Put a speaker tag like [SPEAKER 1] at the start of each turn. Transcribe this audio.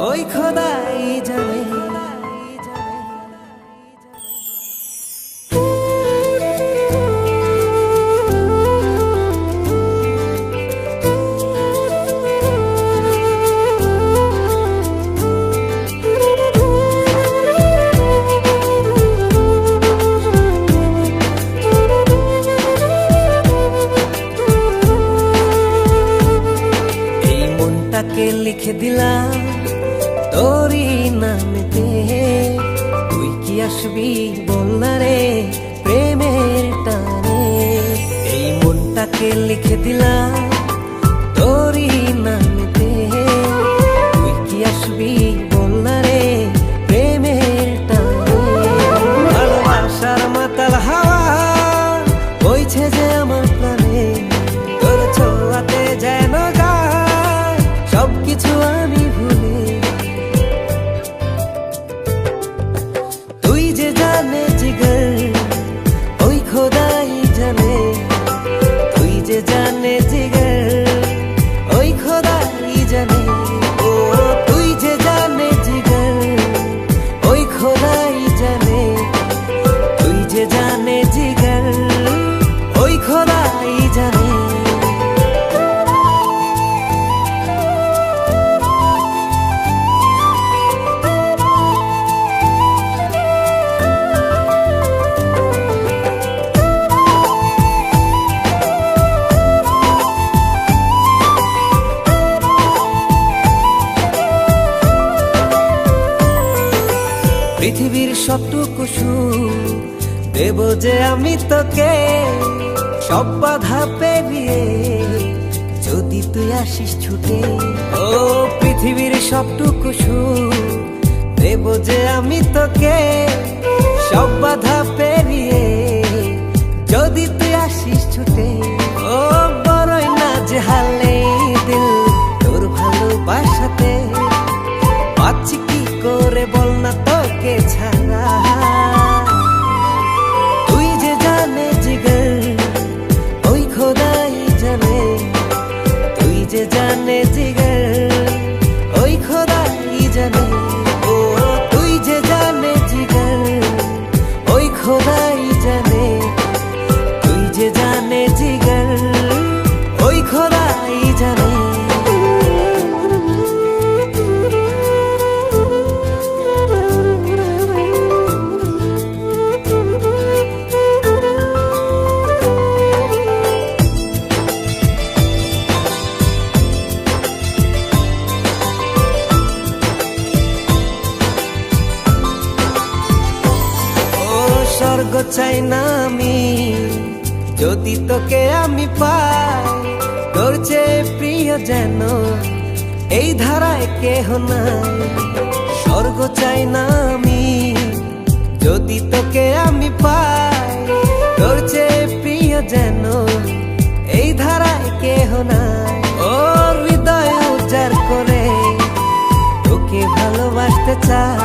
[SPEAKER 1] ওই খোদাই জানে। এই মনটাকে লিখে দিলাম তোরই নামেতে, তুই কি আসবি বল না রে প্রেমের টানে। এই মনটাকে লিখে দিলাম তোরই নামেতে, তুই কি আসবি বল না রে প্রেমের টানে। ভালোবাসার মাতাল হাওয়া বইছে যে আমার প্রাণে, তোর ছোঁয়াতে যেন গায় সবকিছু আমি ভুলে। তুই যে জানে জিগর ওই খোদাই জানে, তুই যে জানে জিগর ওই খোদাই জানে। ও তুই যে জানে জিগর ওই খোদাই জানে, তুই যে জানে জিগর ওই খোদাই জানে। পৃথিবীর সবটুকু সুখ দেব যে আমি তোকে, সব বাধা পেরিয়ে যদি তুই আসিস ছুটে। ও পৃথিবীর সবটুকু সুখ দেব যে আমি তোকে, সব বাধা পেরিয়ে যদি তুই আসিস ছুটে। ও বড়ই না যে হালে দিল তোর ভালোবাসাতে, পাচ্ছি কি করে বল না তোকে ছাড়া। তুই যে জানে জিগর ওই খোদাই জানে, তুই যে জানে জিগর ওই খোদাই জানে। ও তুই যে জানে জিগর ওই খোদাই জানে, তুই যে জানে জিগর ওই খোদাই জানে। স্বর্গ চাই না আমি যদি তোকে আমি পাই, তোর চেয়ে প্রিয় যেন এই ধারায় কেহ নাই। স্বর্গ চাই না আমি যদি তোকে আমি পাই, তোর চেয়ে প্রিয় যেন এই ধারায় কেহ নাই। ও হৃদয় উজাড় করে তোকে ভালোবাসতে চাই।